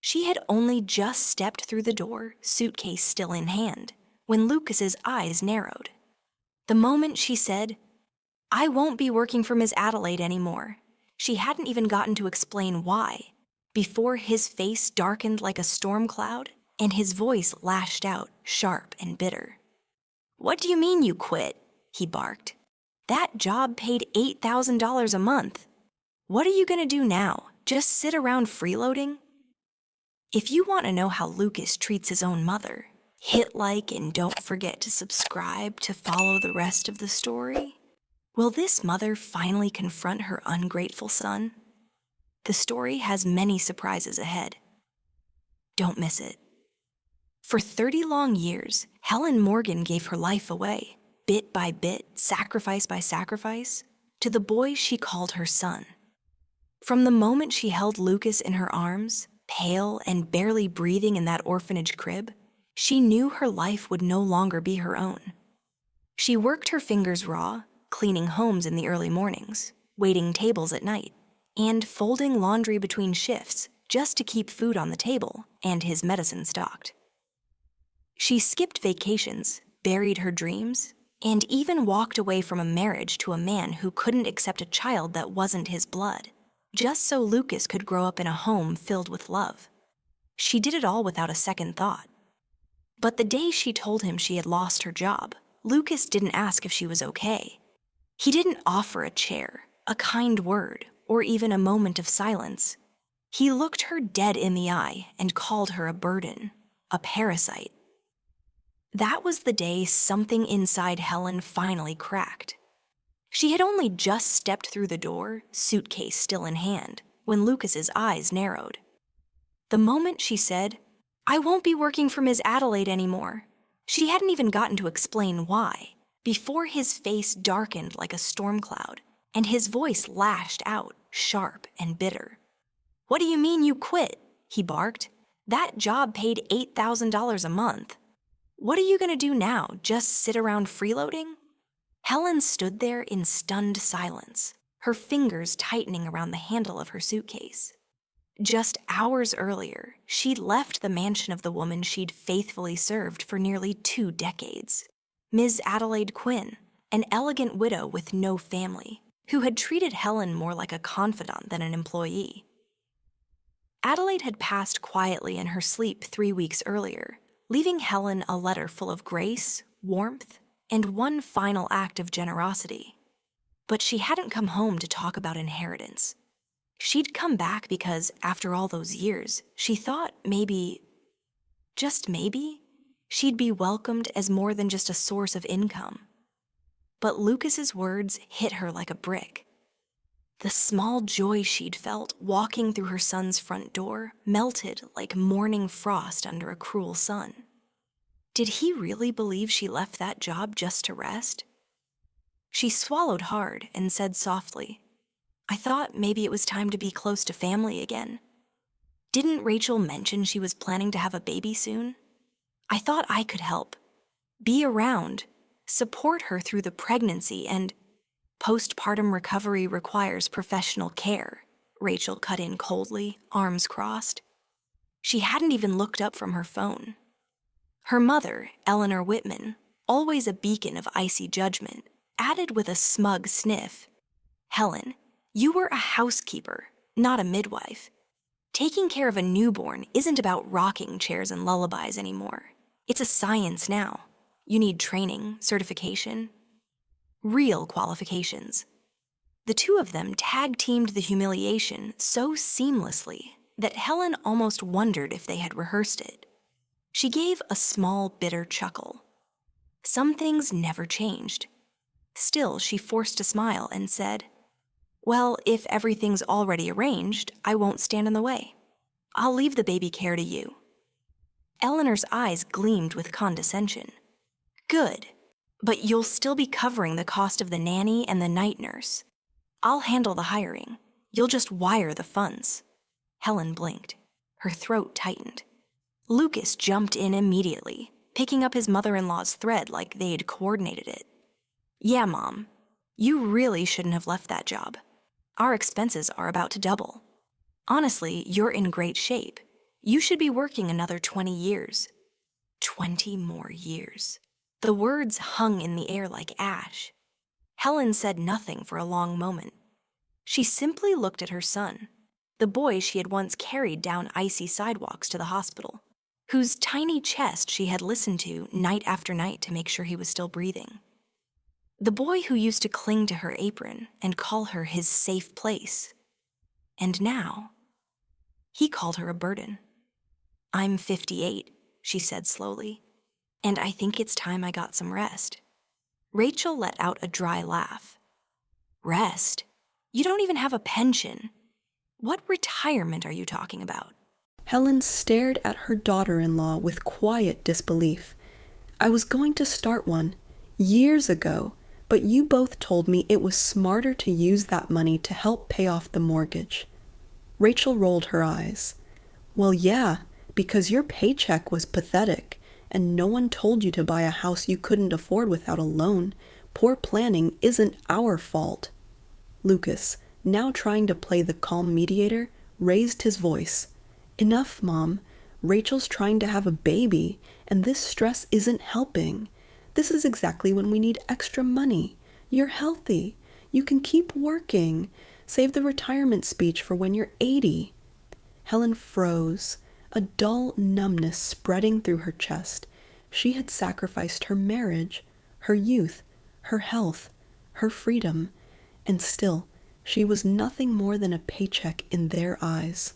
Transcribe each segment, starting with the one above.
She had only just stepped through the door, suitcase still in hand, when Lucas's eyes narrowed. The moment she said, "I won't be working for Miss Adelaide anymore," she hadn't even gotten to explain why, before his face darkened like a storm cloud and his voice lashed out, sharp and bitter. "What do you mean you quit?" he barked. "That job paid $8,000 a month. What are you going to do now? Just sit around freeloading?" If you want to know how Lucas treats his own mother, hit like and don't forget to subscribe to follow the rest of the story. Will this mother finally confront her ungrateful son? The story has many surprises ahead. Don't miss it. For 30 long years, Helen Morgan gave her life away, bit by bit, sacrifice by sacrifice, to the boy she called her son. From the moment she held Lucas in her arms, pale and barely breathing in that orphanage crib, she knew her life would no longer be her own. She worked her fingers raw, cleaning homes in the early mornings, waiting tables at night, and folding laundry between shifts just to keep food on the table and his medicine stocked. She skipped vacations, buried her dreams, and even walked away from a marriage to a man who couldn't accept a child that wasn't his blood, just so Lucas could grow up in a home filled with love. She did it all without a second thought. But the day she told him she had lost her job, Lucas didn't ask if she was okay. He didn't offer a chair, a kind word, or even a moment of silence. He looked her dead in the eye and called her a burden, a parasite. That was the day something inside Helen finally cracked. She had only just stepped through the door, suitcase still in hand, when Lucas's eyes narrowed. The moment she said, "I won't be working for Miss Adelaide anymore," she hadn't even gotten to explain why, before his face darkened like a storm cloud and his voice lashed out, sharp and bitter. "What do you mean you quit?" he barked. "That job paid $8,000 a month. What are you going to do now, just sit around freeloading?" Helen stood there in stunned silence, her fingers tightening around the handle of her suitcase. Just hours earlier, she'd left the mansion of the woman she'd faithfully served for nearly 2 decades, Ms. Adelaide Quinn, an elegant widow with no family, who had treated Helen more like a confidant than an employee. Adelaide had passed quietly in her sleep 3 weeks earlier, leaving Helen a letter full of grace, warmth, and one final act of generosity. But she hadn't come home to talk about inheritance. She'd come back because, after all those years, she thought maybe, just maybe, she'd be welcomed as more than just a source of income. But Lucas's words hit her like a brick. The small joy she'd felt walking through her son's front door melted like morning frost under a cruel sun. Did he really believe she left that job just to rest? She swallowed hard and said softly, "I thought maybe it was time to be close to family again. Didn't Rachel mention she was planning to have a baby soon? I thought I could help. Be around, support her through the pregnancy, and postpartum recovery requires professional care," Rachel cut in coldly, arms crossed. She hadn't even looked up from her phone. Her mother, Eleanor Whitman, always a beacon of icy judgment, added with a smug sniff, "Helen, you were a housekeeper, not a midwife. Taking care of a newborn isn't about rocking chairs and lullabies anymore. It's a science now. You need training, certification, real qualifications." The two of them tag-teamed the humiliation so seamlessly that Helen almost wondered if they had rehearsed it. She gave a small, bitter chuckle. Some things never changed. Still, she forced a smile and said, "Well, if everything's already arranged, I won't stand in the way. I'll leave the baby care to you." Eleanor's eyes gleamed with condescension. "Good, but you'll still be covering the cost of the nanny and the night nurse. I'll handle the hiring. You'll just wire the funds." Helen blinked. Her throat tightened. Lucas jumped in immediately, picking up his mother-in-law's thread like they'd coordinated it. "Yeah, Mom, you really shouldn't have left that job. Our expenses are about to double. Honestly, you're in great shape. You should be working another 20 years. 20 more years. The words hung in the air like ash. Helen said nothing for a long moment. She simply looked at her son, the boy she had once carried down icy sidewalks to the hospital, whose tiny chest she had listened to night after night to make sure he was still breathing. The boy who used to cling to her apron and call her his safe place. And now, he called her a burden. "I'm 58, she said slowly, "and I think it's time I got some rest." Rachel let out a dry laugh. "Rest? You don't even have a pension. What retirement are you talking about?" Helen stared at her daughter-in-law with quiet disbelief. "I was going to start one years ago, but you both told me it was smarter to use that money to help pay off the mortgage." Rachel rolled her eyes. "Well, yeah, because your paycheck was pathetic, and no one told you to buy a house you couldn't afford without a loan. Poor planning isn't our fault." Lucas, now trying to play the calm mediator, raised his voice. "Enough, Mom. Rachel's trying to have a baby, and this stress isn't helping. This is exactly when we need extra money. You're healthy. You can keep working. Save the retirement speech for when you're 80. Helen froze, a dull numbness spreading through her chest. She had sacrificed her marriage, her youth, her health, her freedom, and still she was nothing more than a paycheck in their eyes.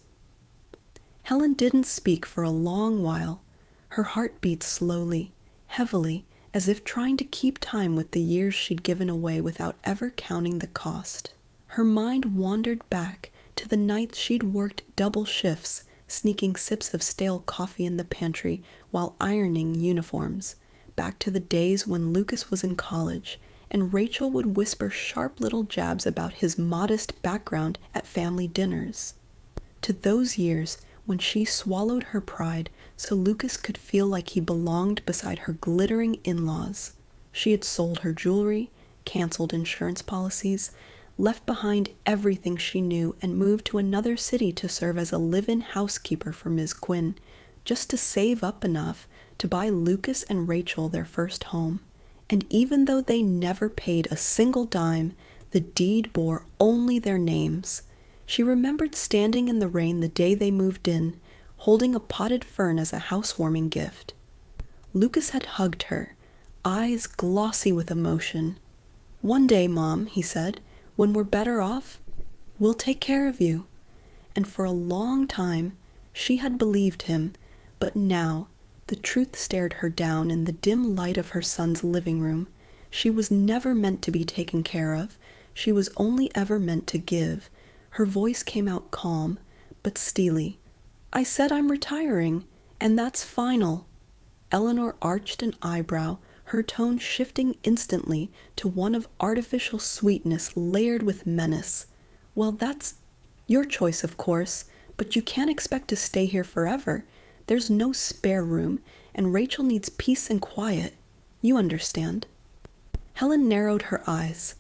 Helen didn't speak for a long while. Her heart beat slowly, heavily, as if trying to keep time with the years she'd given away without ever counting the cost. Her mind wandered back to the nights she'd worked double shifts, sneaking sips of stale coffee in the pantry while ironing uniforms, back to the days when Lucas was in college, and Rachel would whisper sharp little jabs about his modest background at family dinners. To those years when she swallowed her pride so Lucas could feel like he belonged beside her glittering in-laws. She had sold her jewelry, canceled insurance policies, left behind everything she knew and moved to another city to serve as a live-in housekeeper for Ms. Quinn, just to save up enough to buy Lucas and Rachel their first home. And even though they never paid a single dime, the deed bore only their names. She remembered standing in the rain the day they moved in, holding a potted fern as a housewarming gift. Lucas had hugged her, eyes glossy with emotion. "One day, Mom," he said, "when we're better off, we'll take care of you." And for a long time, she had believed him, but now the truth stared her down in the dim light of her son's living room. She was never meant to be taken care of. She was only ever meant to give. Her voice came out calm, but steely. "I said I'm retiring, and that's final." Eleanor arched an eyebrow, her tone shifting instantly to one of artificial sweetness layered with menace. "Well, that's your choice, of course, but you can't expect to stay here forever. There's no spare room, and Rachel needs peace and quiet. You understand." Helen narrowed her eyes.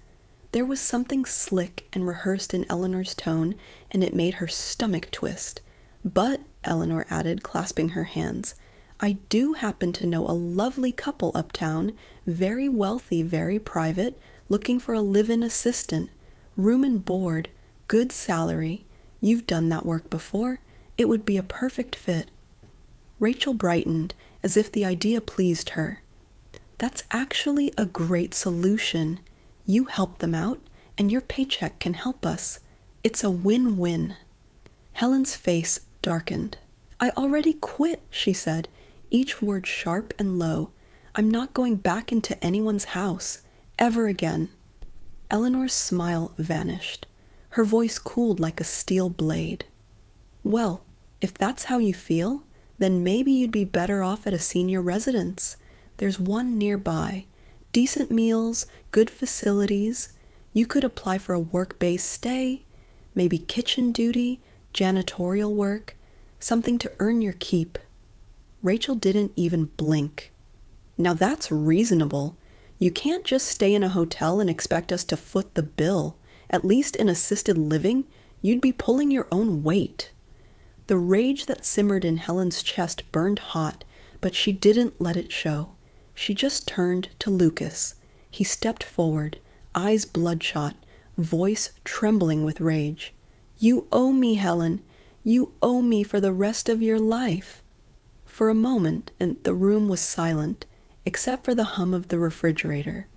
There was something slick and rehearsed in Eleanor's tone, and it made her stomach twist. "But," Eleanor added, clasping her hands, "I do happen to know a lovely couple uptown, very wealthy, very private, looking for a live-in assistant, room and board, good salary. You've done that work before. It would be a perfect fit." Rachel brightened, as if the idea pleased her. "That's actually a great solution. You help them out, and your paycheck can help us. It's a win-win." Helen's face darkened. "I already quit," she said, each word sharp and low. "I'm not going back into anyone's house, ever again." Eleanor's smile vanished. Her voice cooled like a steel blade. "Well, if that's how you feel, then maybe you'd be better off at a senior residence. There's one nearby. Decent meals, good facilities. You could apply for a work-based stay, maybe kitchen duty, janitorial work, something to earn your keep." Rachel didn't even blink. "Now that's reasonable. You can't just stay in a hotel and expect us to foot the bill. At least in assisted living, you'd be pulling your own weight." The rage that simmered in Helen's chest burned hot, but she didn't let it show. She just turned to Lucas. He stepped forward, eyes bloodshot, voice trembling with rage. "You owe me, Helen. You owe me for the rest of your life." For a moment, and the room was silent, except for the hum of the refrigerator.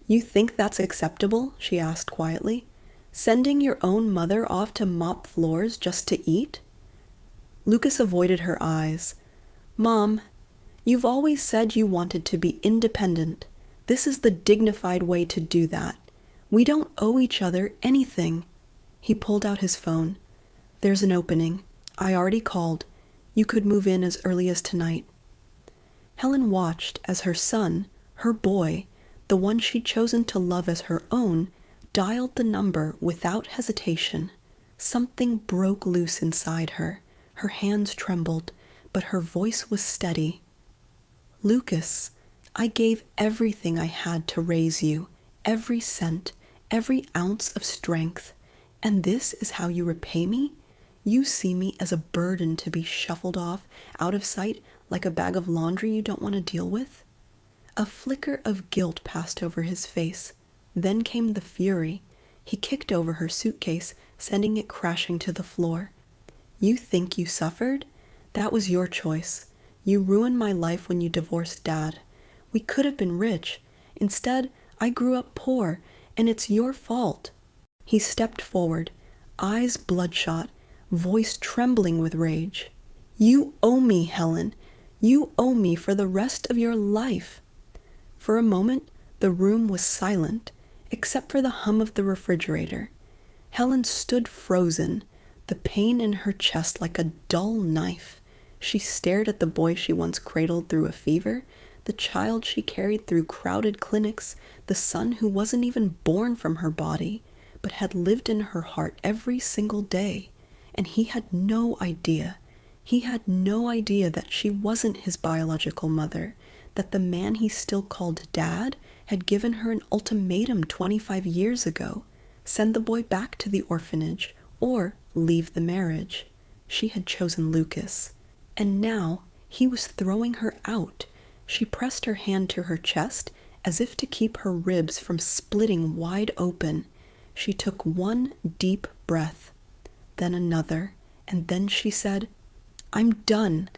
"You think that's acceptable?" she asked quietly. "Sending your own mother off to mop floors just to eat?" Lucas avoided her eyes. "Mom, you've always said you wanted to be independent. This is the dignified way to do that. We don't owe each other anything." He pulled out his phone. "There's an opening. I already called. You could move in as early as tonight." Helen watched as her son, her boy, the one she'd chosen to love as her own, dialed the number without hesitation. Something broke loose inside her. Her hands trembled, but her voice was steady. "Lucas, I gave everything I had to raise you, every cent, every ounce of strength, and this is how you repay me? You see me as a burden to be shuffled off, out of sight, like a bag of laundry you don't want to deal with?" A flicker of guilt passed over his face. Then came the fury. He kicked over her suitcase, sending it crashing to the floor. "You think you suffered? That was your choice. You ruined my life when you divorced Dad. We could have been rich. Instead, I grew up poor, and it's your fault." He stepped forward, eyes bloodshot, voice trembling with rage. "You owe me, Helen. You owe me for the rest of your life." For a moment, the room was silent, except for the hum of the refrigerator. Helen stood frozen, the pain in her chest like a dull knife. She stared at the boy she once cradled through a fever, the child she carried through crowded clinics, the son who wasn't even born from her body, but had lived in her heart every single day. And he had no idea. He had no idea that she wasn't his biological mother, that the man he still called Dad had given her an ultimatum 25 years ago: send the boy back to the orphanage or leave the marriage. She had chosen Lucas. And now he was throwing her out. She pressed her hand to her chest as if to keep her ribs from splitting wide open. She took one deep breath, then another, and then she said, "I'm done."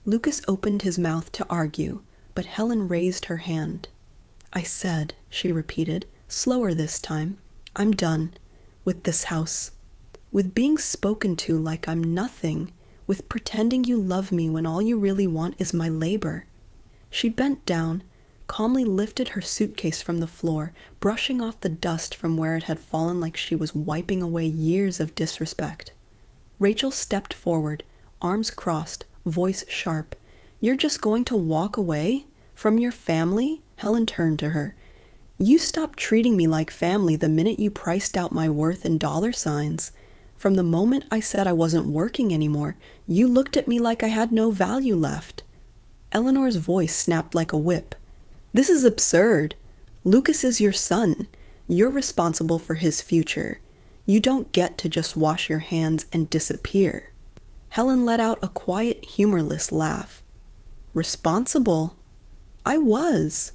Lucas opened his mouth to argue, but Helen raised her hand. "I said," she repeated, slower this time, "I'm done with this house, with being spoken to like I'm nothing, with pretending you love me when all you really want is my labor." She bent down, calmly lifted her suitcase from the floor, brushing off the dust from where it had fallen like she was wiping away years of disrespect. Rachel stepped forward, arms crossed, voice sharp. "You're just going to walk away? From your family?" Helen turned to her. "You stopped treating me like family the minute you priced out my worth in dollar signs. From the moment I said I wasn't working anymore, you looked at me like I had no value left." Eleanor's voice snapped like a whip. "This is absurd. Lucas is your son. You're responsible for his future. You don't get to just wash your hands and disappear." Helen let out a quiet, humorless laugh. "Responsible? I was.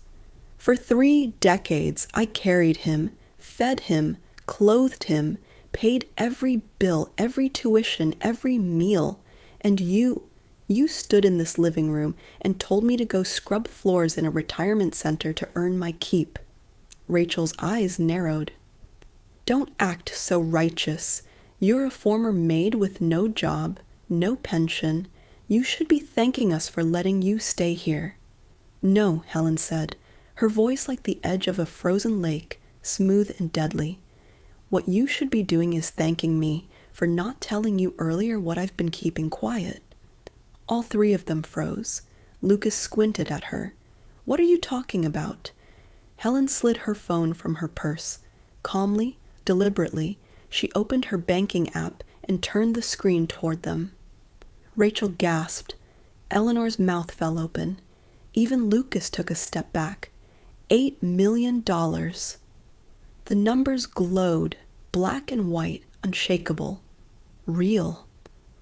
For 3 decades, I carried him, fed him, clothed him, paid every bill, every tuition, every meal. And you stood in this living room and told me to go scrub floors in a retirement center to earn my keep." Rachel's eyes narrowed. "Don't act so righteous. You're a former maid with no job, no pension. You should be thanking us for letting you stay here." "No," Helen said, her voice like the edge of a frozen lake, smooth and deadly. "What you should be doing is thanking me for not telling you earlier what I've been keeping quiet." All 3 of them froze. Lucas squinted at her. "What are you talking about?" Helen slid her phone from her purse. Calmly, deliberately, she opened her banking app and turned the screen toward them. Rachel gasped. Eleanor's mouth fell open. Even Lucas took a step back. $8 million. The numbers glowed, black and white, unshakable. Real.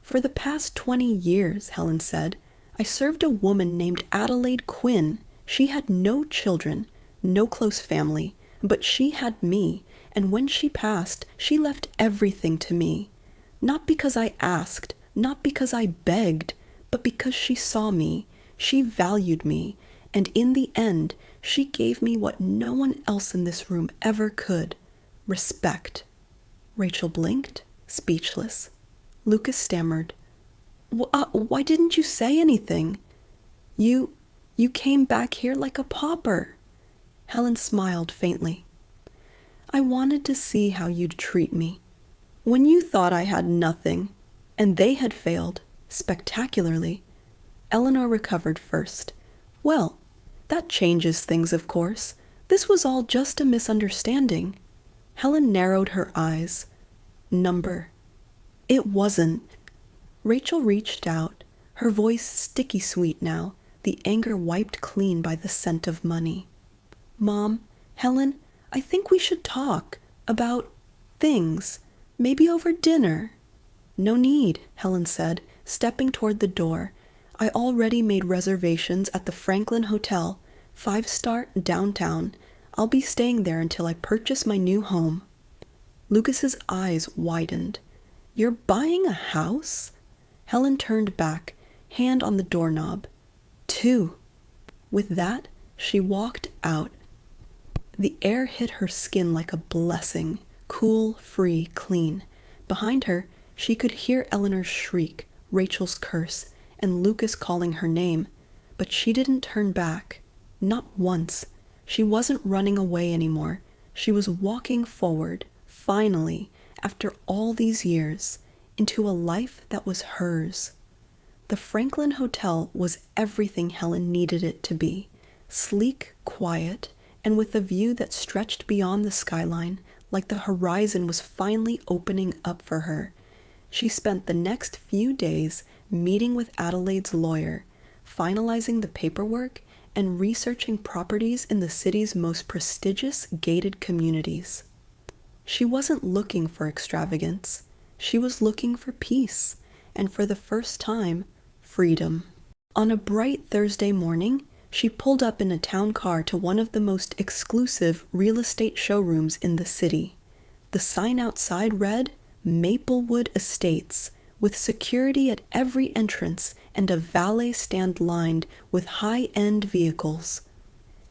For the past 20 years, Helen said, I served a woman named Adelaide Quinn. She had no children, no close family, but she had me, and when she passed, she left everything to me. Not because I asked, not because I begged, but because she saw me, she valued me, and in the end, she gave me what no one else in this room ever could: respect. Rachel blinked, speechless. Lucas stammered, why didn't you say anything? You came back here like a pauper. Helen smiled faintly. I wanted to see how you'd treat me. When you thought I had nothing, and they had failed, spectacularly. Eleanor recovered first. Well, that changes things, of course. This was all just a misunderstanding. Helen narrowed her eyes. Number. It wasn't. Rachel reached out, her voice sticky sweet now, the anger wiped clean by the scent of money. Mom, Helen, I think we should talk about things, maybe over dinner. No need, Helen said, stepping toward the door. I already made reservations at the Franklin Hotel, 5-star downtown. I'll be staying there until I purchase my new home. Lucas's eyes widened. You're buying a house? Helen turned back, hand on the doorknob. 2. With that, she walked out. The air hit her skin like a blessing, cool, free, clean. Behind her, she could hear Eleanor's shriek, Rachel's curse, and Lucas calling her name. But she didn't turn back. Not once. She wasn't running away anymore. She was walking forward, finally, after all these years, into a life that was hers. The Franklin Hotel was everything Helen needed it to be. Sleek, quiet, and with a view that stretched beyond the skyline, like the horizon was finally opening up for her. She spent the next few days meeting with Adelaide's lawyer, finalizing the paperwork and researching properties in the city's most prestigious gated communities. She wasn't looking for extravagance. She was looking for peace, and for the first time, freedom. On a bright Thursday morning, she pulled up in a town car to one of the most exclusive real estate showrooms in the city. The sign outside read, Maplewood Estates, with security at every entrance and a valet stand lined with high-end vehicles.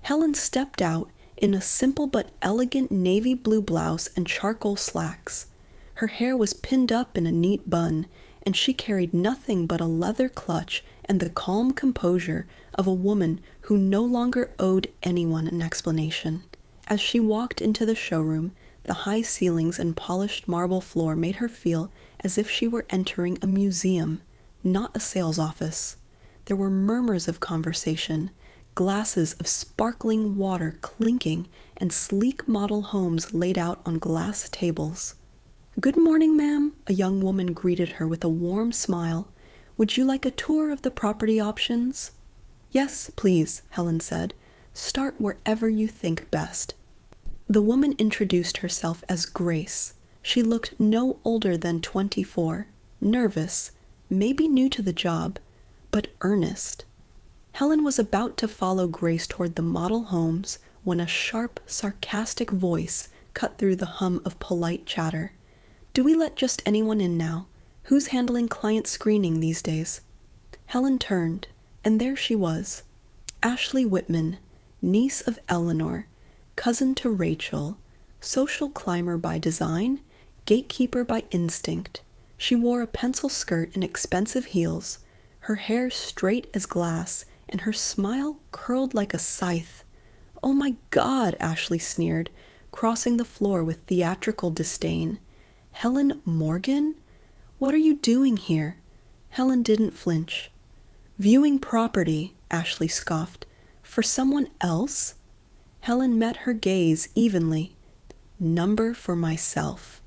Helen stepped out in a simple but elegant navy blue blouse and charcoal slacks. Her hair was pinned up in a neat bun, and she carried nothing but a leather clutch and the calm composure of a woman who no longer owed anyone an explanation. As she walked into the showroom, the high ceilings and polished marble floor made her feel as if she were entering a museum, not a sales office. There were murmurs of conversation, glasses of sparkling water clinking, and sleek model homes laid out on glass tables. "Good morning, ma'am," a young woman greeted her with a warm smile. "Would you like a tour of the property options?" "Yes, please," Helen said. "Start wherever you think best." The woman introduced herself as Grace. She looked no older than 24, nervous, maybe new to the job, but earnest. Helen was about to follow Grace toward the model homes when a sharp, sarcastic voice cut through the hum of polite chatter. "Do we let just anyone in now? Who's handling client screening these days?" Helen turned, and there she was. Ashley Whitman, niece of Eleanor, cousin to Rachel, social climber by design, gatekeeper by instinct. She wore a pencil skirt and expensive heels, her hair straight as glass, and her smile curled like a scythe. "Oh my God," Ashley sneered, crossing the floor with theatrical disdain. "Helen Morgan? What are you doing here?" Helen didn't flinch. "Viewing property," Ashley scoffed. "For someone else?" Helen met her gaze evenly. "Number for myself."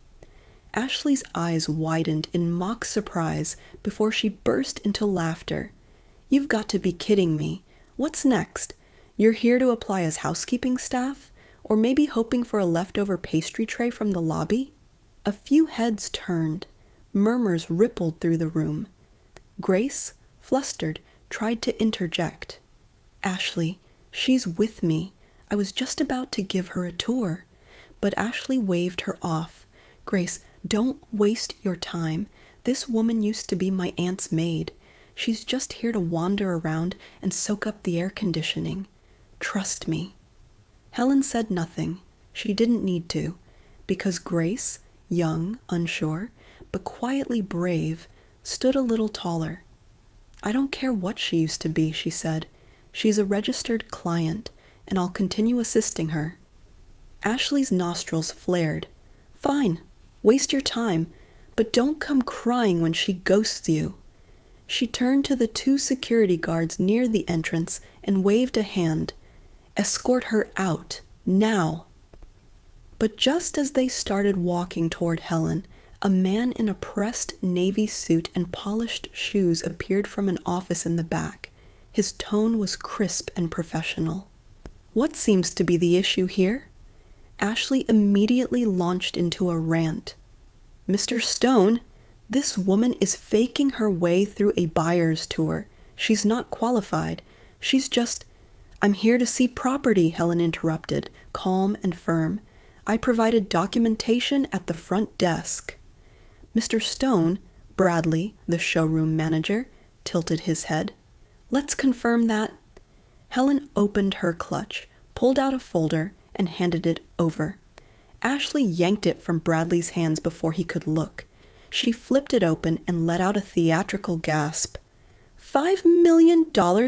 Ashley's eyes widened in mock surprise before she burst into laughter. "You've got to be kidding me. What's next? You're here to apply as housekeeping staff? Or maybe hoping for a leftover pastry tray from the lobby?" A few heads turned. Murmurs rippled through the room. Grace, flustered, tried to interject. Ashley, she's with me. I was just about to give her a tour. But Ashley waved her off. Grace, don't waste your time. This woman used to be my aunt's maid. She's just here to wander around and soak up the air conditioning. Trust me. Helen said nothing. She didn't need to, because Grace, young, unsure, but quietly brave, stood a little taller. I don't care what she used to be, she said. She's a registered client, and I'll continue assisting her. Ashley's nostrils flared. Fine, waste your time, but don't come crying when she ghosts you. She turned to the 2 security guards near the entrance and waved a hand. Escort her out, now. But just as they started walking toward Helen, a man in a pressed navy suit and polished shoes appeared from an office in the back. His tone was crisp and professional. What seems to be the issue here? Ashley immediately launched into a rant. Mr. Stone, this woman is faking her way through a buyer's tour. She's not qualified. She's just... I'm here to see property, Helen interrupted, calm and firm. I provided documentation at the front desk. Mr. Stone, Bradley, the showroom manager, tilted his head. Let's confirm that. Helen opened her clutch, pulled out a folder, and handed it over. Ashley yanked it from Bradley's hands before he could look. She flipped it open and let out a theatrical gasp. $5 million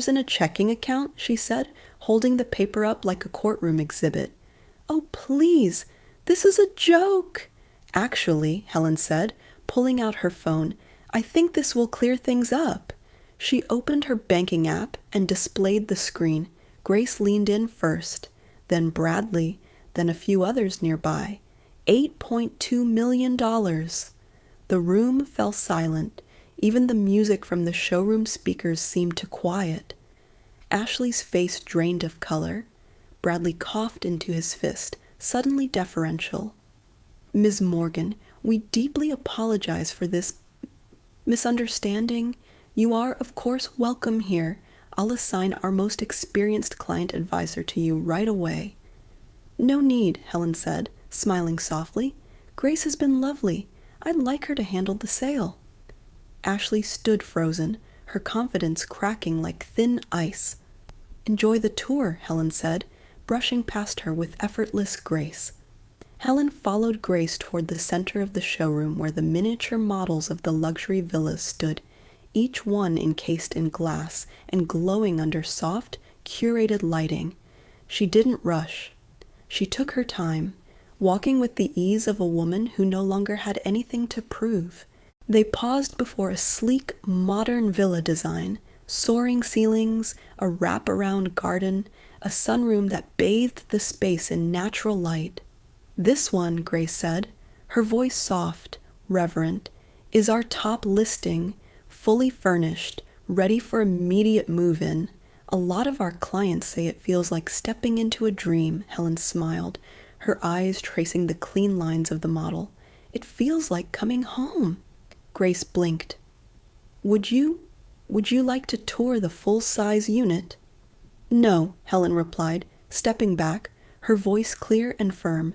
in a checking account, she said, holding the paper up like a courtroom exhibit. Oh, please, this is a joke. Actually, Helen said, pulling out her phone, I think this will clear things up. She opened her banking app and displayed the screen. Grace leaned in first, then Bradley, then a few others nearby. $8.2 million. The room fell silent. Even the music from the showroom speakers seemed to quiet. Ashley's face drained of color. Bradley coughed into his fist, suddenly deferential. Ms. Morgan, we deeply apologize for this misunderstanding. You are, of course, welcome here. I'll assign our most experienced client advisor to you right away. No need, Helen said, smiling softly. Grace has been lovely. I'd like her to handle the sale. Ashley stood frozen, her confidence cracking like thin ice. Enjoy the tour, Helen said, brushing past her with effortless grace. Helen followed Grace toward the center of the showroom where the miniature models of the luxury villas stood, each one encased in glass and glowing under soft, curated lighting. She didn't rush. She took her time, walking with the ease of a woman who no longer had anything to prove. They paused before a sleek, modern villa design, soaring ceilings, a wrap-around garden, a sunroom that bathed the space in natural light. This one, Grace said, her voice soft, reverent, is our top listing, fully furnished, ready for immediate move-in. A lot of our clients say it feels like stepping into a dream, Helen smiled, her eyes tracing the clean lines of the model. It feels like coming home. Grace blinked. Would you like to tour the full-size unit? No, Helen replied, stepping back, her voice clear and firm.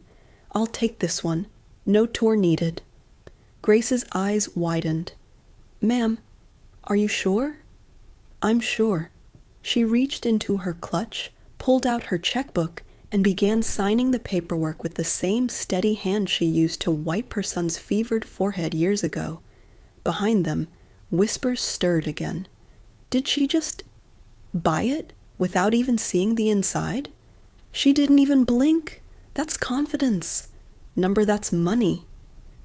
I'll take this one. No tour needed. Grace's eyes widened. Ma'am, are you sure? I'm sure. She reached into her clutch, pulled out her checkbook, and began signing the paperwork with the same steady hand she used to wipe her son's fevered forehead years ago. Behind them, whispers stirred again. Did she just buy it without even seeing the inside? She didn't even blink. That's confidence. Number, that's money.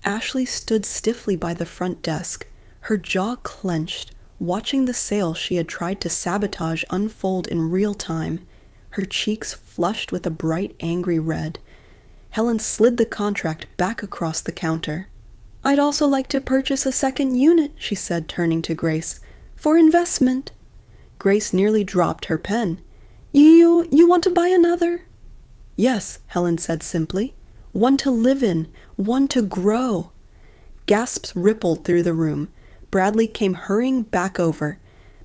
Ashley stood stiffly by the front desk, her jaw clenched, watching the sale she had tried to sabotage unfold in real time, her cheeks flushed with a bright, angry red. Helen slid the contract back across the counter. I'd also like to purchase a second unit, she said, turning to Grace, for investment. Grace nearly dropped her pen. You want to buy another? Yes, Helen said simply. One to live in, one to grow. Gasps rippled through the room. Bradley came hurrying back over.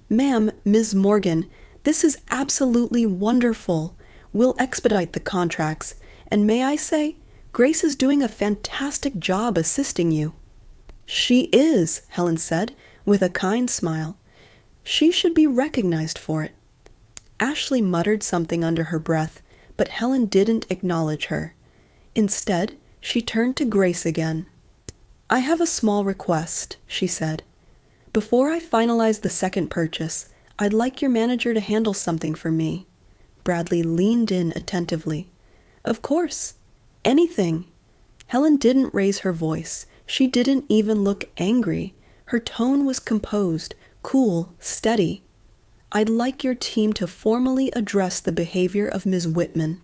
"Ma'am, Ms. Morgan, this is absolutely wonderful. We'll expedite the contracts. And may I say, Grace is doing a fantastic job assisting you." "She is," Helen said, with a kind smile. "She should be recognized for it." Ashley muttered something under her breath, but Helen didn't acknowledge her. Instead, she turned to Grace again. "I have a small request," she said. "Before I finalize the second purchase, I'd like your manager to handle something for me." Bradley leaned in attentively. "Of course. Anything." Helen didn't raise her voice. She didn't even look angry. Her tone was composed, cool, steady. "I'd like your team to formally address the behavior of Ms. Whitman."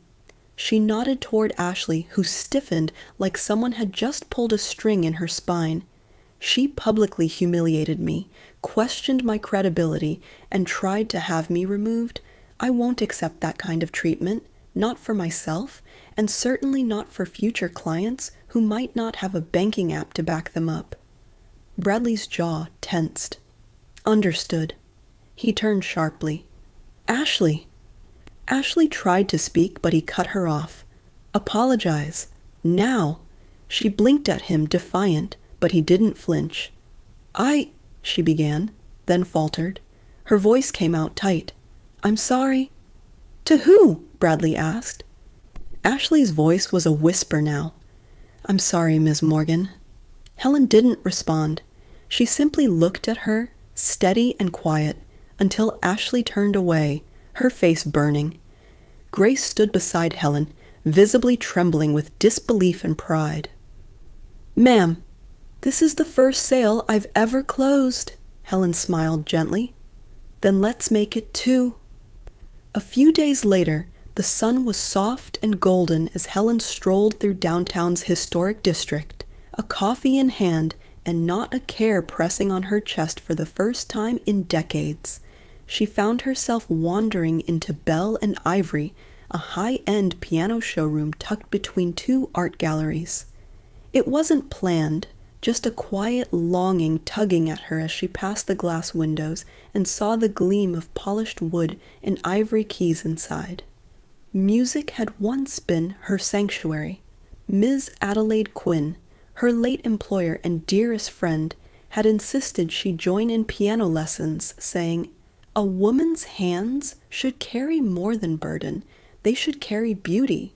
She nodded toward Ashley, who stiffened like someone had just pulled a string in her spine. "She publicly humiliated me, questioned my credibility, and tried to have me removed. I won't accept that kind of treatment, not for myself, and certainly not for future clients who might not have a banking app to back them up." Bradley's jaw tensed. "Understood." He turned sharply. "Ashley!" Ashley tried to speak, but he cut her off. "Apologize. Now." She blinked at him, defiant, but he didn't flinch. She began, then faltered. Her voice came out tight. "I'm sorry." "To who?" Bradley asked. Ashley's voice was a whisper now. "I'm sorry, Ms. Morgan." Helen didn't respond. She simply looked at her, steady and quiet, until Ashley turned away, her face burning. Grace stood beside Helen, visibly trembling with disbelief and pride. "Ma'am, this is the first sale I've ever closed," Helen smiled gently. "Then let's make it 2. A few days later, the sun was soft and golden as Helen strolled through downtown's historic district, a coffee in hand and not a care pressing on her chest for the first time in decades. She found herself wandering into Bell and Ivory, a high-end piano showroom tucked between 2 art galleries. It wasn't planned, just a quiet longing tugging at her as she passed the glass windows and saw the gleam of polished wood and ivory keys inside. Music had once been her sanctuary. Ms. Adelaide Quinn, her late employer and dearest friend, had insisted she join in piano lessons, saying, "A woman's hands should carry more than burden. They should carry beauty."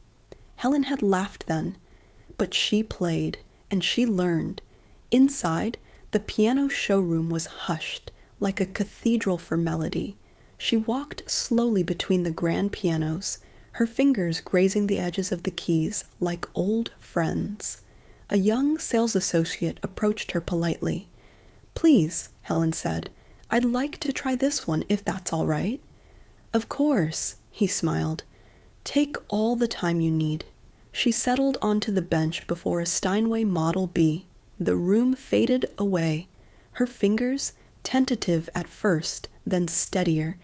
Helen had laughed then, but she played, and she learned. Inside, the piano showroom was hushed, like a cathedral for melody. She walked slowly between the grand pianos, her fingers grazing the edges of the keys like old friends. A young sales associate approached her politely. "Please," Helen said, "I'd like to try this one if that's all right." "Of course," he smiled. "Take all the time you need." She settled onto the bench before a Steinway Model B. The room faded away. Her fingers, tentative at first, then steadier,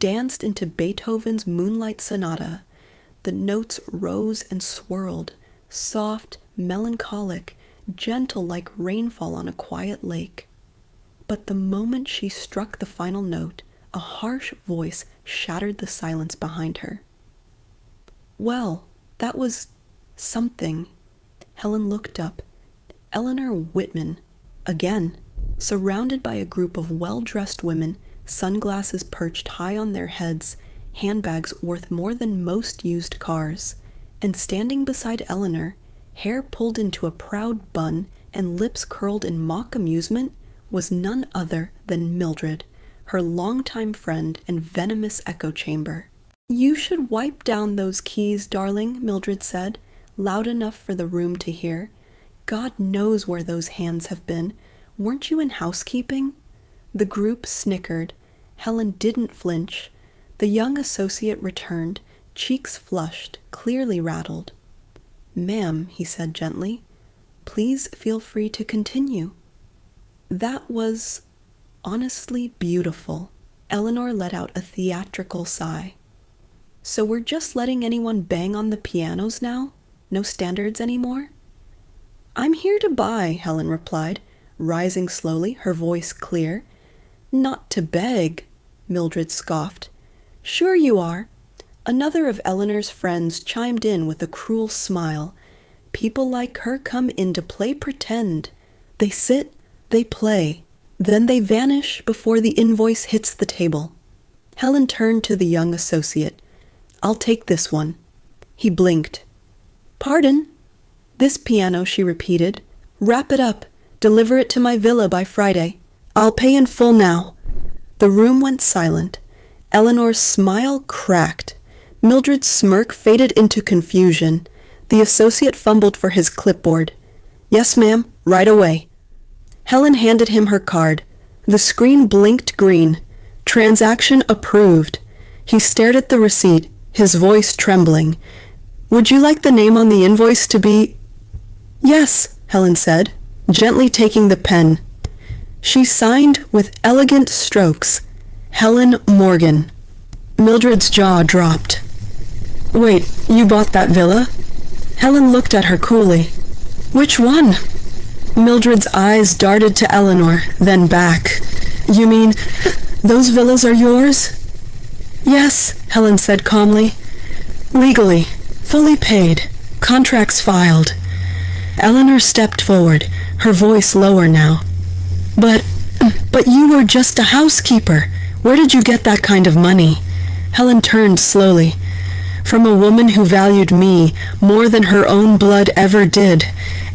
danced into Beethoven's Moonlight Sonata. The notes rose and swirled, soft, melancholic, gentle like rainfall on a quiet lake. But the moment she struck the final note, a harsh voice shattered the silence behind her. "Well, that was something." Helen looked up. Eleanor Whitman, again, surrounded by a group of well-dressed women, sunglasses perched high on their heads, handbags worth more than most used cars. And standing beside Eleanor, hair pulled into a proud bun and lips curled in mock amusement, was none other than Mildred, her longtime friend and venomous echo chamber. "You should wipe down those keys, darling," Mildred said, loud enough for the room to hear. "God knows where those hands have been. Weren't you in housekeeping?" The group snickered. Helen didn't flinch. The young associate returned, cheeks flushed, clearly rattled. "Ma'am," he said gently, "please feel free to continue." "That was honestly beautiful." Eleanor let out a theatrical sigh. "So we're just letting anyone bang on the pianos now? No standards anymore?" "I'm here to buy," Helen replied. rising slowly, her voice clear. "Not to beg," Mildred scoffed. "Sure you are." Another of Eleanor's friends chimed in with a cruel smile. "People like her come in to play pretend. They sit, they play, then they vanish before the invoice hits the table." Helen turned to the young associate. "I'll take this one." He blinked. "Pardon?" "This piano," she repeated. "Wrap it up. Deliver it to my villa by Friday. I'll pay in full now." The room went silent. Eleanor's smile cracked. Mildred's smirk faded into confusion. The associate fumbled for his clipboard. "Yes, ma'am, right away." Helen handed him her card. The screen blinked green. Transaction approved. He stared at the receipt, his voice trembling. "Would you like the name on the invoice to be—" "Yes," Helen said, gently taking the pen. She signed with elegant strokes, "Helen Morgan." Mildred's jaw dropped. "Wait, you bought that villa?" Helen looked at her coolly. "Which one?" Mildred's eyes darted to Eleanor, then back. "You mean, those villas are yours?" "Yes," Helen said calmly. "Legally, fully paid, contracts filed." Eleanor stepped forward, her voice lower now. But you were just a housekeeper. Where did you get that kind of money?" Helen turned slowly. "From a woman who valued me more than her own blood ever did.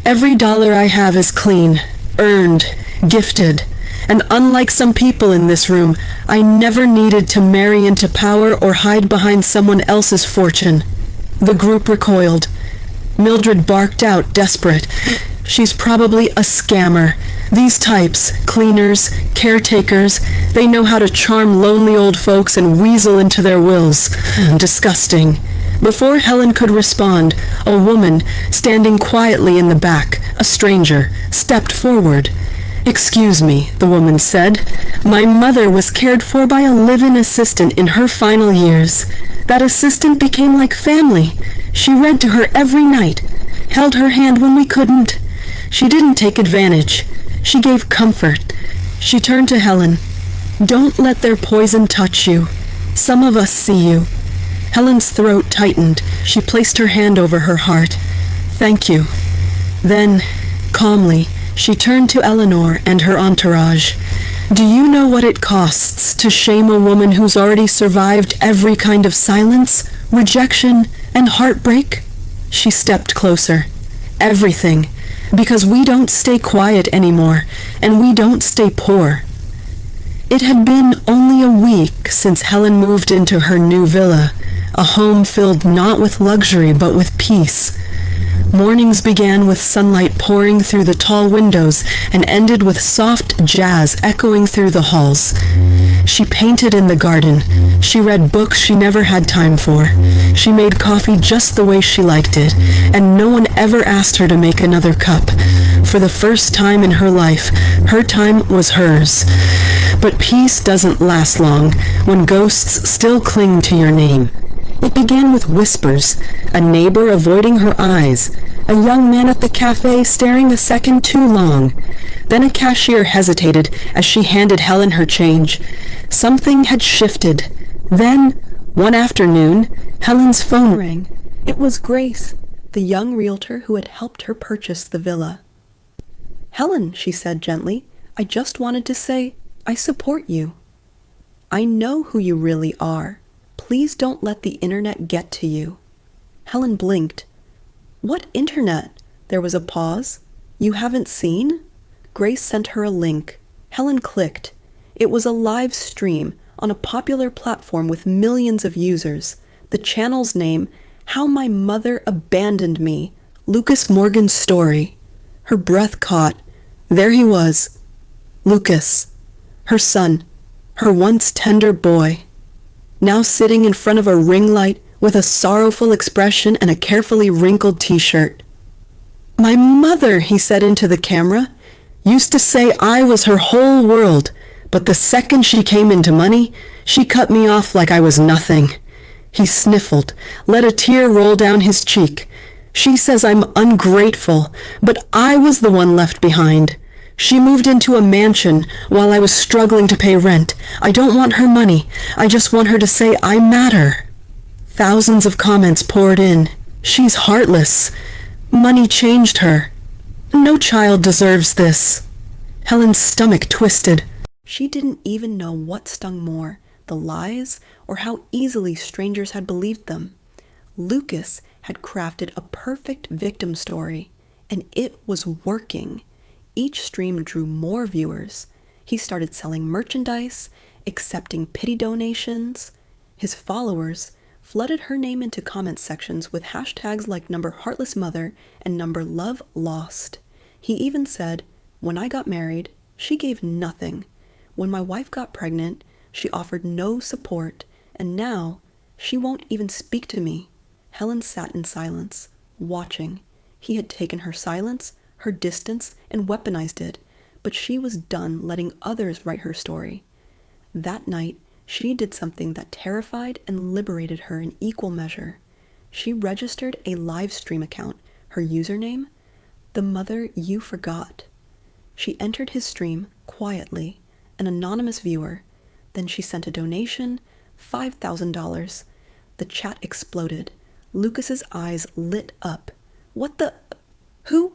Every dollar I have is clean, earned, gifted. And unlike some people in this room, I never needed to marry into power or hide behind someone else's fortune." The group recoiled. Mildred barked out, desperate. "She's probably a scammer. These types, cleaners, caretakers, they know how to charm lonely old folks and weasel into their wills. Disgusting." Before Helen could respond, a woman, standing quietly in the back, a stranger, stepped forward. "Excuse me," the woman said. "My mother was cared for by a live-in assistant in her final years. That assistant became like family. She read to her every night, held her hand when we couldn't. She didn't take advantage. She gave comfort." She turned to Helen. "Don't let their poison touch you. Some of us see you." Helen's throat tightened. She placed her hand over her heart. "Thank you." Then, calmly, she turned to Eleanor and her entourage. "Do you know what it costs to shame a woman who's already survived every kind of silence, rejection, and heartbreak?" She stepped closer. "Everything. Because we don't stay quiet anymore, and we don't stay poor." It had been only a week since Helen moved into her new villa, a home filled not with luxury but with peace. Mornings began with sunlight pouring through the tall windows and ended with soft jazz echoing through the halls. She painted in the garden. She read books she never had time for. She made coffee just the way she liked it, and no one ever asked her to make another cup. For the first time in her life, her time was hers. But peace doesn't last long when ghosts still cling to your name. It began with whispers, a neighbor avoiding her eyes, a young man at the cafe staring a second too long. Then a cashier hesitated as she handed Helen her change. Something had shifted. Then, one afternoon, Helen's phone rang. It was Grace, the young realtor who had helped her purchase the villa. "Helen," she said gently, "I just wanted to say, I support you. I know who you really are. Please don't let the internet get to you." Helen blinked. "What internet?" There was a pause. "You haven't seen?" Grace sent her a link. Helen clicked. It was a live stream on a popular platform with millions of users. The channel's name, How My Mother Abandoned Me, Lucas Morgan's story. Her breath caught. There he was. Lucas, her son, her once tender boy, now sitting in front of a ring light with a sorrowful expression and a carefully wrinkled t-shirt. "My mother," he said into the camera, "used to say I was her whole world, but the second she came into money, she cut me off like I was nothing." He sniffled, let a tear roll down his cheek. "She says I'm ungrateful, but I was the one left behind. She moved into a mansion while I was struggling to pay rent. I don't want her money. I just want her to say I matter. Thousands of comments poured in. She's heartless. Money changed her. No child deserves this. Helen's stomach twisted. She didn't even know what stung more, the lies or how easily strangers had believed them. Lucas had crafted a perfect victim story, and it was working. Each stream drew more viewers. He started selling merchandise, accepting pity donations. His followers flooded her name into comment sections with hashtags like #HeartlessMother and #LoveLost. He even said, "When I got married, she gave nothing. When my wife got pregnant, she offered no support, and now she won't even speak to me." Helen sat in silence, watching. He had taken her silence, her distance, and weaponized it, but she was done letting others write her story. That night, she did something that terrified and liberated her in equal measure. She registered a live stream account, her username, The Mother You Forgot. She entered his stream quietly, an anonymous viewer. Then she sent a donation, $5,000. The chat exploded. Lucas's eyes lit up. What the? Who?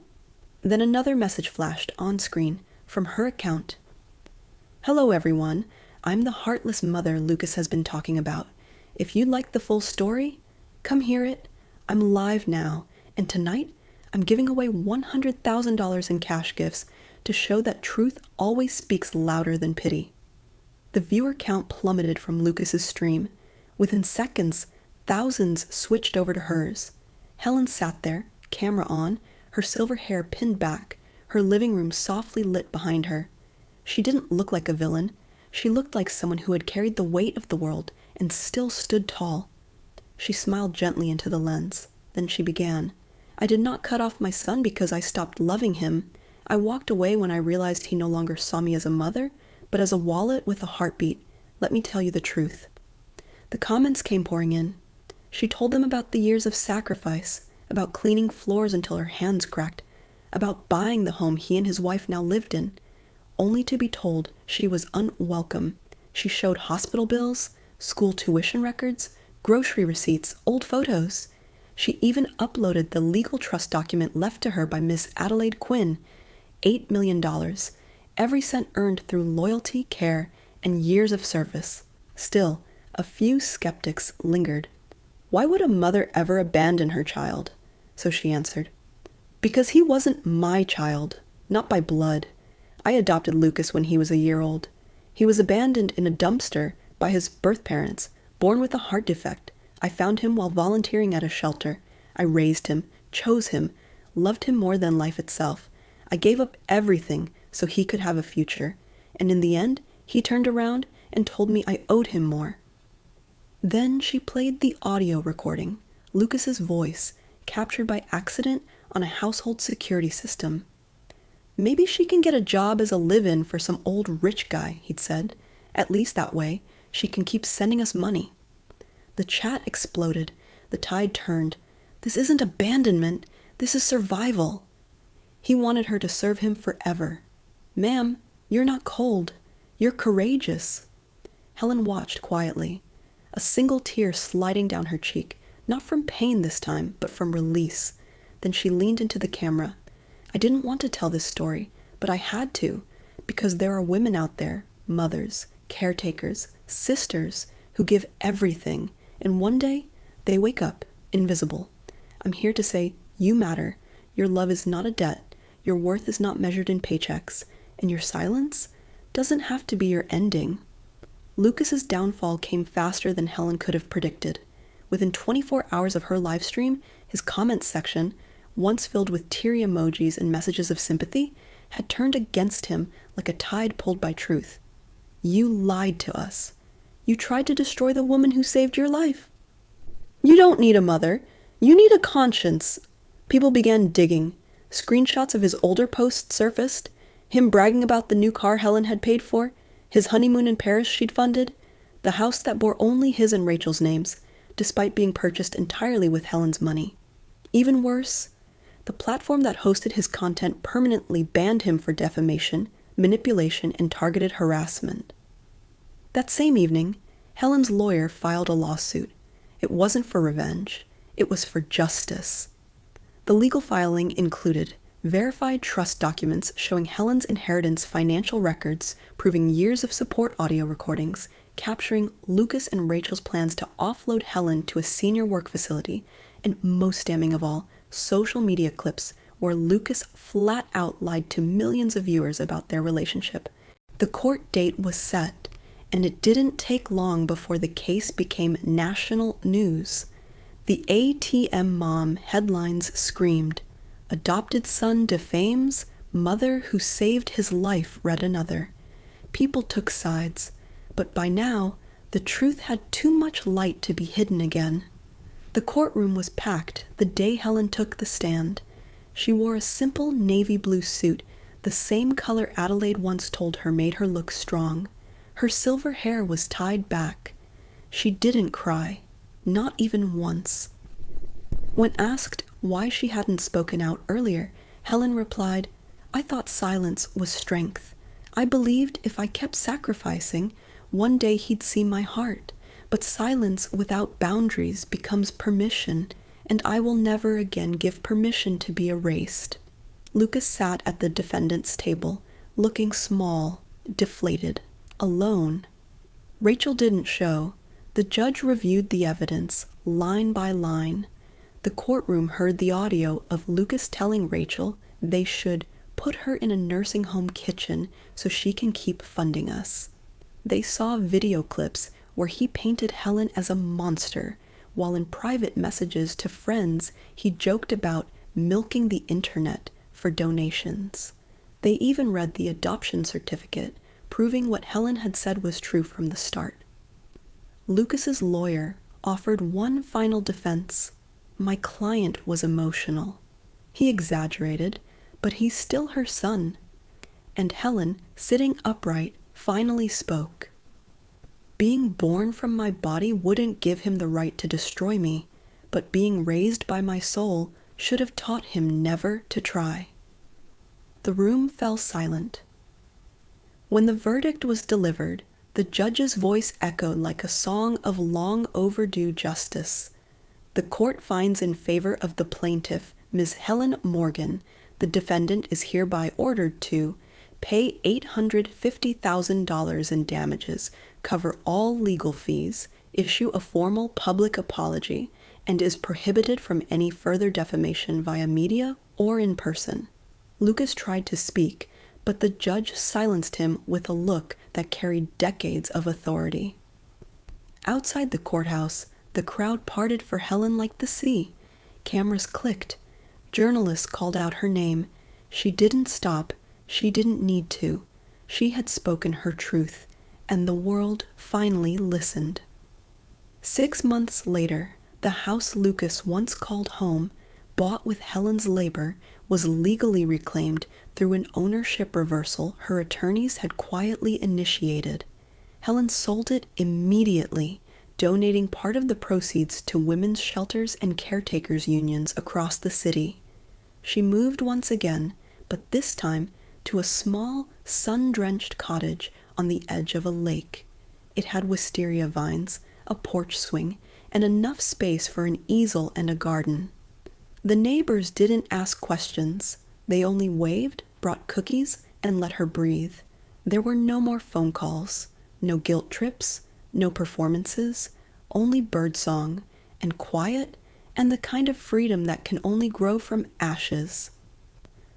Then another message flashed on screen from her account. "Hello everyone, I'm the heartless mother Lucas has been talking about. If you'd like the full story, come hear it. I'm live now, and tonight I'm giving away $100,000 in cash gifts to show that truth always speaks louder than pity." The viewer count plummeted from Lucas's stream. Within seconds, thousands switched over to hers. Helen sat there, camera on, her silver hair pinned back, her living room softly lit behind her. She didn't look like a villain. She looked like someone who had carried the weight of the world and still stood tall. She smiled gently into the lens. Then she began. "I did not cut off my son because I stopped loving him. I walked away when I realized he no longer saw me as a mother, but as a wallet with a heartbeat. Let me tell you the truth." The comments came pouring in. She told them about the years of sacrifice, about cleaning floors until her hands cracked, about buying the home he and his wife now lived in, only to be told she was unwelcome. She showed hospital bills, school tuition records, grocery receipts, old photos. She even uploaded the legal trust document left to her by Miss Adelaide Quinn. $8 million, every cent earned through loyalty, care, and years of service. Still, a few skeptics lingered. Why would a mother ever abandon her child? So she answered, "Because he wasn't my child, not by blood. I adopted Lucas when he was a year old. He was abandoned in a dumpster by his birth parents, born with a heart defect. I found him while volunteering at a shelter. I raised him, chose him, loved him more than life itself. I gave up everything so he could have a future. And in the end, he turned around and told me I owed him more." Then she played the audio recording, Lucas's voice, captured by accident on a household security system. "Maybe she can get a job as a live-in for some old rich guy," he'd said. "At least that way, she can keep sending us money." The chat exploded. The tide turned. This isn't abandonment. This is survival. He wanted her to serve him forever. "Ma'am, you're not cold. You're courageous." Helen watched quietly, a single tear sliding down her cheek, not from pain this time, but from release. Then she leaned into the camera. "I didn't want to tell this story, but I had to, because there are women out there, mothers, caretakers, sisters, who give everything, and one day they wake up, invisible. I'm here to say, you matter. Your love is not a debt. Your worth is not measured in paychecks, and your silence doesn't have to be your ending." Lucas's downfall came faster than Helen could have predicted. Within 24 hours of her live stream, his comments section, once filled with teary emojis and messages of sympathy, had turned against him like a tide pulled by truth. "You lied to us. You tried to destroy the woman who saved your life. You don't need a mother. You need a conscience." People began digging. Screenshots of his older posts surfaced, him bragging about the new car Helen had paid for, his honeymoon in Paris she'd funded, the house that bore only his and Rachel's names, despite being purchased entirely with Helen's money. Even worse, the The platform that hosted his content permanently banned him for defamation, manipulation, and targeted harassment. That same evening, Helen's lawyer filed a lawsuit. It wasn't for revenge. It was for justice. The legal filing included verified trust documents showing Helen's inheritance financial records, proving years of support audio recordings, capturing Lucas and Rachel's plans to offload Helen to a senior work facility, and most damning of all, social media clips where Lucas flat out lied to millions of viewers about their relationship. The court date was set, and it didn't take long before the case became national news. The ATM mom headlines screamed, "Adopted son defames, mother who saved his life read another." People took sides, but by now, the truth had too much light to be hidden again. The courtroom was packed the day Helen took the stand. She wore a simple navy blue suit, the same color Adelaide once told her made her look strong. Her silver hair was tied back. She didn't cry, not even once. When asked why she hadn't spoken out earlier, Helen replied, "I thought silence was strength. I believed if I kept sacrificing, one day he'd see my heart. But silence without boundaries becomes permission, and I will never again give permission to be erased." Lucas sat at the defendant's table, looking small, deflated, alone. Rachel didn't show. The judge reviewed the evidence, line by line. The courtroom heard the audio of Lucas telling Rachel they should put her in a nursing home kitchen so she can keep funding us. They saw video clips where he painted Helen as a monster, while in private messages to friends he joked about milking the internet for donations. They even read the adoption certificate, proving what Helen had said was true from the start. Lucas's lawyer offered one final defense. My client was emotional. He exaggerated, but he's still her son. And Helen, sitting upright, finally spoke. Being born from my body wouldn't give him the right to destroy me, but being raised by my soul should have taught him never to try. The room fell silent. When the verdict was delivered, the judge's voice echoed like a song of long overdue justice. The court finds in favor of the plaintiff, Ms. Helen Morgan. The defendant is hereby ordered to pay $850,000 in damages, cover all legal fees, issue a formal public apology, and is prohibited from any further defamation via media or in person. Lucas tried to speak, but the judge silenced him with a look that carried decades of authority. Outside the courthouse, the crowd parted for Helen like the sea. Cameras clicked. Journalists called out her name. She didn't stop. She didn't need to. She had spoken her truth, and the world finally listened. 6 months later, the house Lucas once called home, bought with Helen's labor, was legally reclaimed through an ownership reversal her attorneys had quietly initiated. Helen sold it immediately, donating part of the proceeds to women's shelters and caretakers unions across the city. She moved once again, but this time to a small, sun-drenched cottage on the edge of a lake. It had wisteria vines, a porch swing, and enough space for an easel and a garden. The neighbors didn't ask questions. They only waved, brought cookies, and let her breathe. There were no more phone calls, no guilt trips, no performances, only birdsong, and quiet, and the kind of freedom that can only grow from ashes.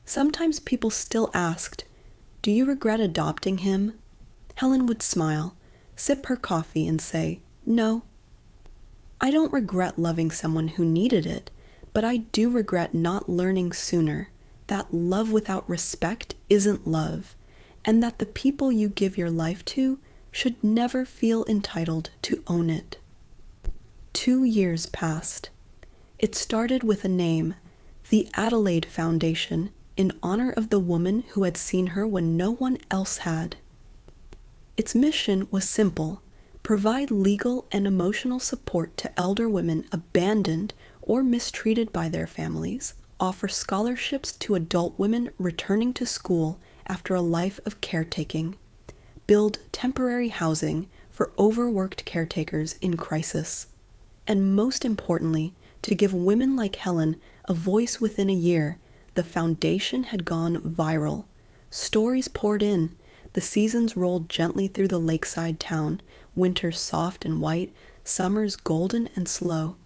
Sometimes people still asked, "Do you regret adopting him?" Helen would smile, sip her coffee, and say, "No. I don't regret loving someone who needed it, but I do regret not learning sooner that love without respect isn't love, and that the people you give your life to should never feel entitled to own it." 2 years passed. It started with a name, the Adelaide Foundation, in honor of the woman who had seen her when no one else had. Its mission was simple: provide legal and emotional support to elder women abandoned or mistreated by their families, offer scholarships to adult women returning to school after a life of caretaking, build temporary housing for overworked caretakers in crisis, and most importantly, to give women like Helen a voice. Within a year, the foundation had gone viral. Stories poured in. The seasons rolled gently through the lakeside town, winters soft and white, summers golden and slow.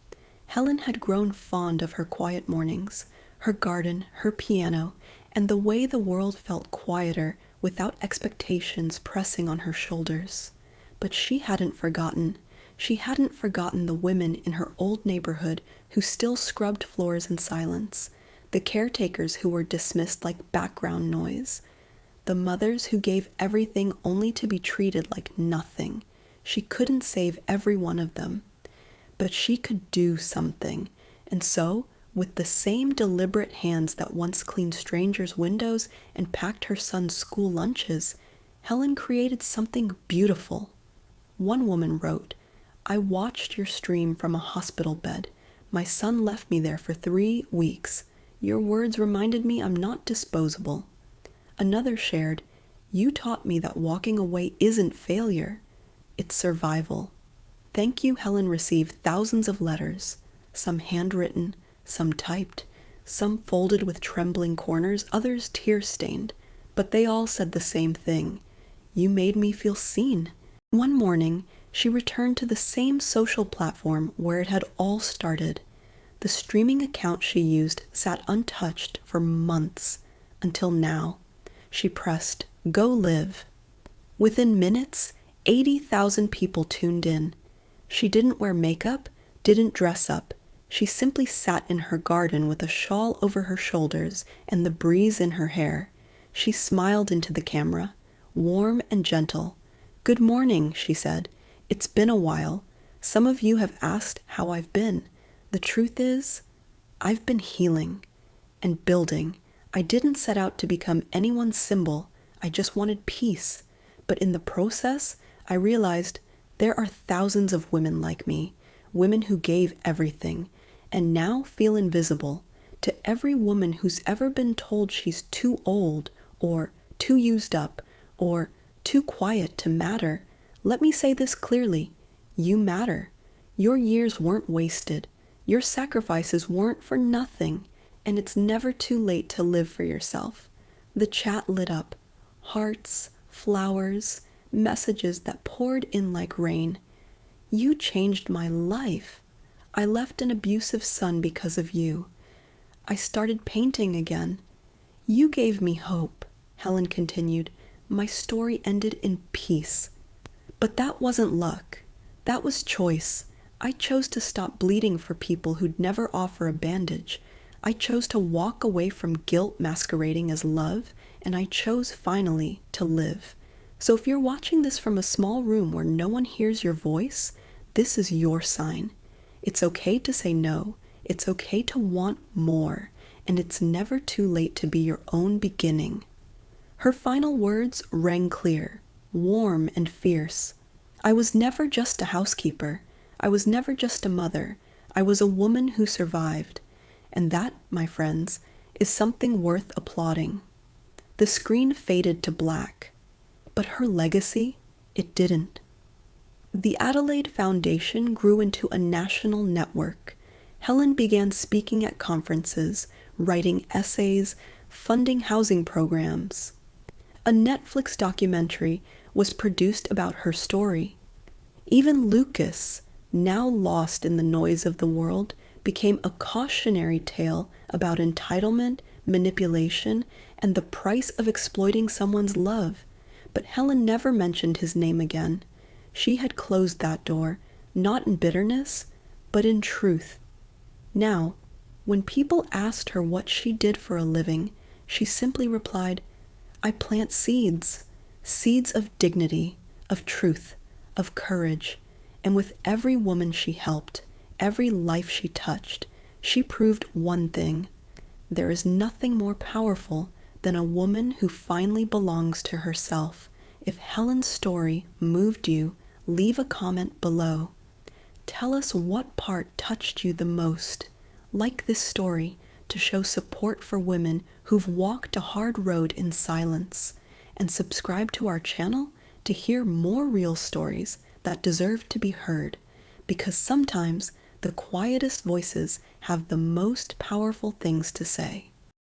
Helen had grown fond of her quiet mornings, her garden, her piano, and the way the world felt quieter without expectations pressing on her shoulders. But she hadn't forgotten. She hadn't forgotten the women in her old neighborhood who still scrubbed floors in silence, the caretakers who were dismissed like background noise, the mothers who gave everything only to be treated like nothing. She couldn't save every one of them, but she could do something. And so, with the same deliberate hands that once cleaned strangers' windows and packed her son's school lunches, Helen created something beautiful. One woman wrote, "I watched your stream from a hospital bed. My son left me there for 3 weeks. Your words reminded me I'm not disposable." Another shared, "You taught me that walking away isn't failure, it's survival." Thank you, Helen received thousands of letters, some handwritten, some typed, some folded with trembling corners, others tear-stained, but they all said the same thing. You made me feel seen. One morning, she returned to the same social platform where it had all started. The streaming account she used sat untouched for months, until now. She pressed, "Go live." Within minutes, 80,000 people tuned in. She didn't wear makeup, didn't dress up. She simply sat in her garden with a shawl over her shoulders and the breeze in her hair. She smiled into the camera, warm and gentle. "Good morning," she said. "It's been a while. Some of you have asked how I've been. The truth is, I've been healing and building. I didn't set out to become anyone's symbol. I just wanted peace. But in the process, I realized there are thousands of women like me, women who gave everything, and now feel invisible. To every woman who's ever been told she's too old, or too used up, or too quiet to matter, let me say this clearly. You matter. Your years weren't wasted. Your sacrifices weren't for nothing, and it's never too late to live for yourself." The chat lit up. Hearts, flowers, messages that poured in like rain. "You changed my life. I left an abusive son because of you. I started painting again. You gave me hope," Helen continued. "My story ended in peace. But that wasn't luck. That was choice. I chose to stop bleeding for people who'd never offer a bandage. I chose to walk away from guilt masquerading as love, and I chose finally to live. So if you're watching this from a small room where no one hears your voice, this is your sign. It's okay to say no. It's okay to want more. And it's never too late to be your own beginning." Her final words rang clear, warm and fierce. "I was never just a housekeeper. I was never just a mother. I was a woman who survived. And that, my friends, is something worth applauding." The screen faded to black, but her legacy, it didn't. The Adelaide Foundation grew into a national network. Helen began speaking at conferences, writing essays, funding housing programs. A Netflix documentary was produced about her story. Even Lucas, now lost in the noise of the world, became a cautionary tale about entitlement, manipulation, and the price of exploiting someone's love. But Helen never mentioned his name again. She had closed that door, not in bitterness, but in truth. Now, when people asked her what she did for a living, she simply replied, "I plant seeds, seeds of dignity, of truth, of courage." And with every woman she helped, every life she touched, she proved one thing. There is nothing more powerful than a woman who finally belongs to herself. If Helen's story moved you, leave a comment below. Tell us what part touched you the most. Like this story, to show support for women who've walked a hard road in silence, and subscribe to our channel to hear more real stories that deserve to be heard, because sometimes the quietest voices have the most powerful things to say.